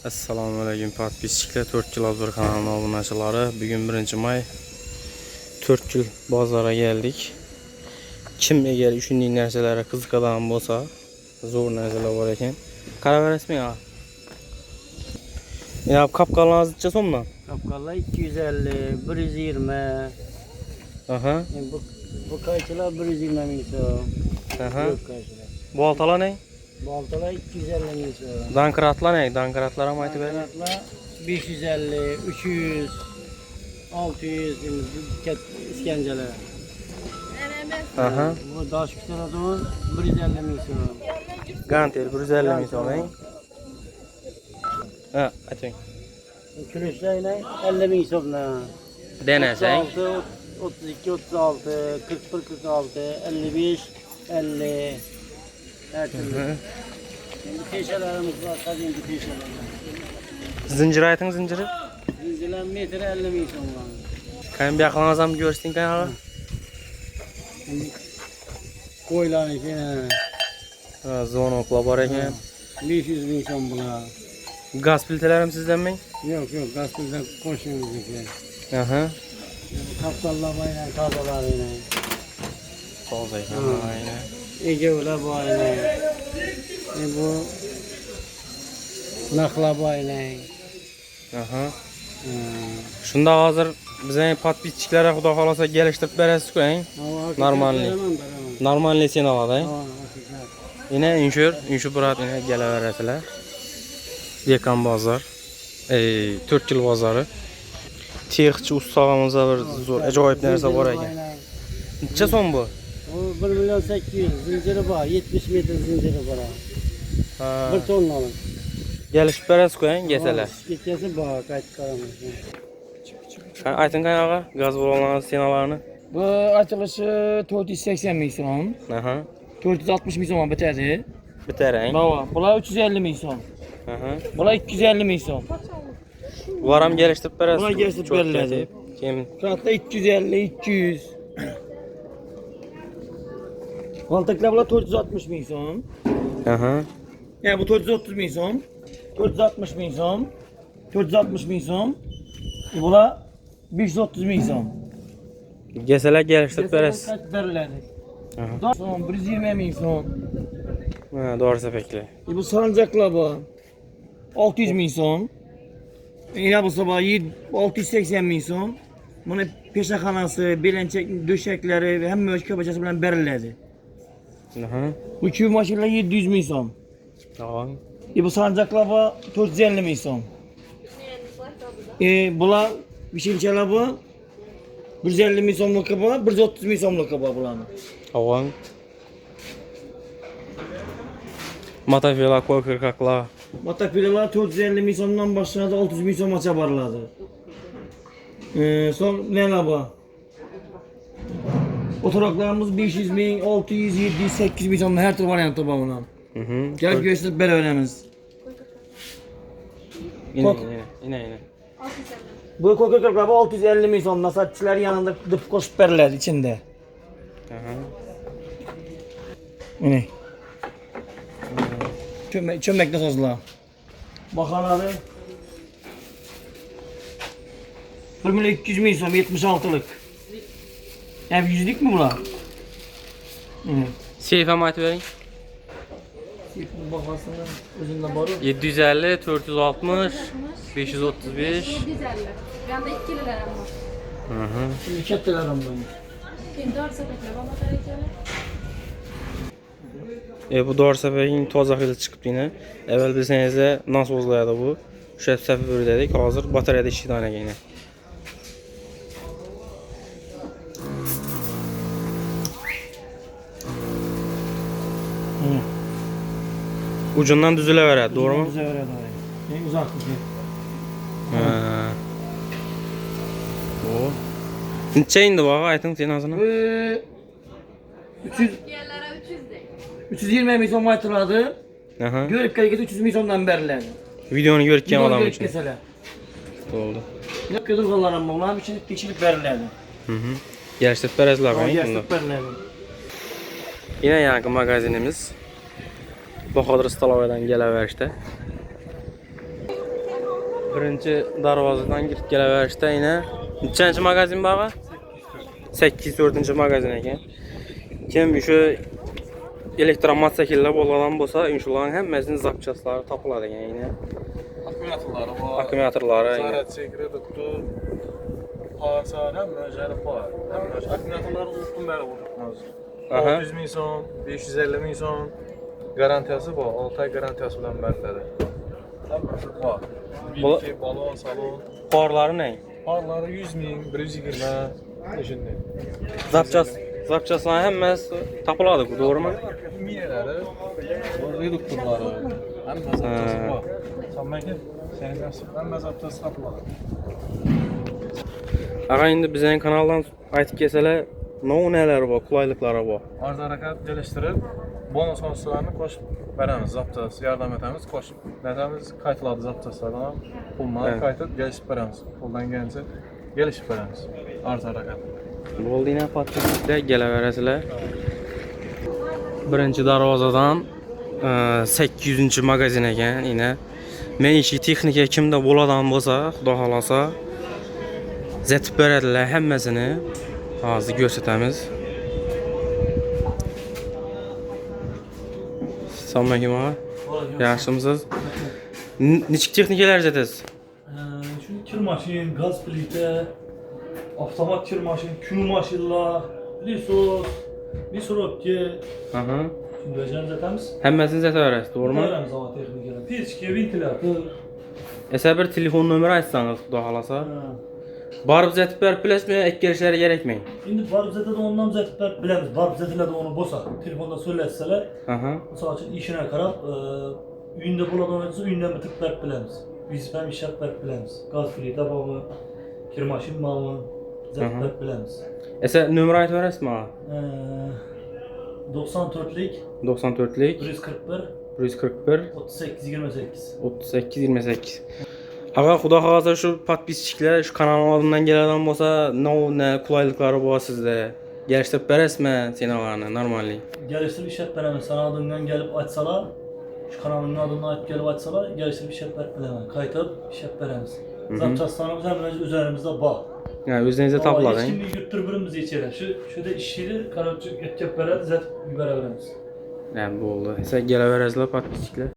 Assalamualaikum podpisçiler, 4 yıl Abdur kanalının obunaçıları. Bugün 1 may 4 yıl bazara geldik. Kim eğer üçüncü nerselere kızıkadan bolsa zor nerseler var eken. Karar veresmi ya. Ya kapkalan azıcık sonla. Kapkalar 250, 120. Aha. Bu kayçılar 120 miso. Aha. Büyük kayçılar. Bu altalar ne? Baltalar 250 miso. Dankıratlar ne? Dankıratlara mı aytı verin? Kanatlar 550, 300, 600 iskenceler. Aha. Bu daş kütüradığın 150 miso. Gantel 150 mi sonra? Ha, açın. Külüşlerle 50 miso. Denesen. 36, 32, 36, 41, 46, 55, 50. Her türlü. Şimdi peşelerimiz var, kadınki peşeler. Zincir aytın zinciri. Zincirler metre 50 milyon var. Kan bir aklınızdan bir görsün kan ağa. Şimdi koyulan içine Ha, zonokla var eken. 500 milyon buna. Gaz filtrelerim sizden mi? Yok gazetelden koşuyoruz işte. Aha. Kaptallamayla, kazalarıyla. Fazla eken aynen. Ege'yle bağıyla. Bu nakla bağıyla. Aha. Şunda hazır bize patbitçiklere xudo xolasa geliştirip beresiz koyun. Normalni. Normalni sen aladay. Yine inşur burat yine geleveresiler. Dekan bazar. 4 yıl bazarı. Texçi ustağımıza bir zor ajoyip nerse var eken. Neçe son bu? O 1 milyon 800 zinciri var, 70 metre zinciri var. Ha. 1 ton alın. Gelişip beresiz koyun geseler. Gitgesi bağ kayıt karamız. Aytın kan ağa gaz borularının senalarını. Bu açılışı 480 milyon, Aha. 460 milyon bitirdi. Bitereng. Baba, bunlar 350 milyon. Aha. Bunlar 250 milyon. Varam geliştirip beresiz. Buna geliştirip veriledi. Kim? Hatta 250, 200. Baltıklar bunlar 460 milyon. Aha. Yani bu 430 milyon. 460 milyon. 460 milyon. Bunlar 530 milyon. Geseler geliştirip beresiz. Kaç veriledi? Aha. Son 120 milyon. Ha, doğrusu pekli. Bu salıncaklar bu. 600 milyon. Yine bu sabah 680 milyon. Bunu peşakanası, belençek, döşekleri ve hem ölçü kapacası bilen verildi. Aha. Bu iki maşinler 700 milyon. Tamam. Bu salıncaklar bu 450 milyon. Bunlar bir şeyler bu. 150 milyonluk bu, 130 milyonluk bu bunlar. Tamam. Matafiyala koy kırkakla. Matapilalar 450 milyondan başladı 600 milyon maça barladı. Son ne bu? Oturaklarımız 500 milyon, 600, 700, 800 milyon her türlü varyantı var bunun. Gel gösterip öğrenemiz. Yine. Bu Coca-Cola 650 milyon nasatçılar yanında dıp koşup verirler içinde. Aha. Ne? Çömlekte sözler. Bakan abi. 1 milyon 200 milyon 76'lık. Yani yüzlük mü bunlar? Seyfe mat verin. Bakasının özünde barı. 750, 460, 535. 750. Bende 2 lira var. Hı hı. Şimdi ketteler amdan. Şimdi 4 sepetler bana gerekiyor. Bu doğru seferin tozakıyla çıkıp yine. Evvel bilsenize nasıl uzlayadı bu. Şu sefer dedik. Hazır bataryada 2 tane yine. Ucundan düzüle verer, doğru mu? Bize öyle daha iyi. En uzak bir şey. Ha. O. Neçe indi bağa aytın senin ağzına? 300, Diğerlere 300 değil. 320 milyon maytırladı. Aha. Görüp gerekli 300 milyondan verirler. Videonu görürken adam Görüp için. keseler. Oldu. Yok kötü kollar ama onlar bir şey teşvik verirlerdi. Hı hı. Geliştirip berezler Ama bakayım. yaşlık verirlerdi. Yine yankı magazinimiz. Bahadır Stalova'dan gelever işte. Birinci darvazadan girib kelaverishdə yine. Nechanchi magazin bağı? 804-cü magazin ekan. Kim şu elektromat şəkildə boladan bolsa, inşuların həmməsinin zapçaslары tapılır ekan yine. Akkumulyatorları var. Akkumulyatorları. Zaryadçı, reduktor, parçalar, hem möcəri var. Hem akkumulyatorları uzun bəri vurduqmaz. Aha. 600 min son, 550 min son garantiyası var. 6 ay garantiyası bilen bəriləri. Hem var. Bilgi, balon, salon. Parları nə? Parları 100 min, 120 eşinli. Zapçasların həmməsi tapıladı bu, doğru mu? Mineləri, reduktorları, hem zapçası var. Sen belki senin hem zapçası tapılar. Ağa indi bizden kanaldan aytib kesələr, nələr var, kolaylıqları var. Arz hərəkət gəlişdirib, bonus sonslarını qoşub verəmiz, zapçası, yardım etəmiz, qoşub. Nətəmiz kayıtladı zapçaslardan, pulla kayıtıb gəlişib verəmiz. Puldan gəlince gəlişib verəmiz, arz hərəkət. Oldu yine patlıcıklar gələverəsilər. Birinci darvazadan 800-cü magazin ekan yine. Mən işi texnika kimdə boladan bolsa, xudo xalasa zətib verədilər həmməsini. Hazır göstərəmiz. Salamünaleyküm ağa. Yaxşımısınız? Neçik texnikalar zətəsiz? Şu kir maşin, gaz plite, avtomat kir maşin, kül maşinlar, lisos, lisoropki, Aha. şimdi vereceğim zatenimiz. Həmməsini zətə verəsiz, doğru mu? Veremiz hava texnikalar. Peçke, ventilatör. Esə bir telefon nömrə açsanız, xudo xalasa. Barıb zətib verib biləsizmi, ek gəlişlərə gərəkməyin. Şimdi var bize de ondan zetler bilemiz. Var bize de onu bosa. Telefonda söyletseler, Aha. mesela için işine karab, ünde buladan ötesi ünden bir tıklar bilemiz. Biz hem işletler bilemiz. Gaz plite bağımı, kir maşin bağımı, zetler bilemiz. Esə nömrə ayt verəsizmi ağa? 94'lik, 94'lik 141, 141 38, 28. 38 28. Ağa xuda xalasa şu podpisçiklər şu kanalın adından gələn olsa, nə kolaylıqları var sizdə? Gəlişdirib verəsmə sinalarını normalni. Geliştirip işletmelerine sana adından gelip açsalar, şu kanalın adından açıp gelip açsalar, geliştirip işletmelerine kayıtıp işletmelerimiz. Zapçaslarımız hemen üzerimizde bağ. Yəni özünüzə Hiç tapılar, kimi yürüttürürümüz içeri. Şurada işçili kanalcık etcep veren zet biber veremiz. Yəni bu oldu. Esə gələ verəslər podpisçiklər.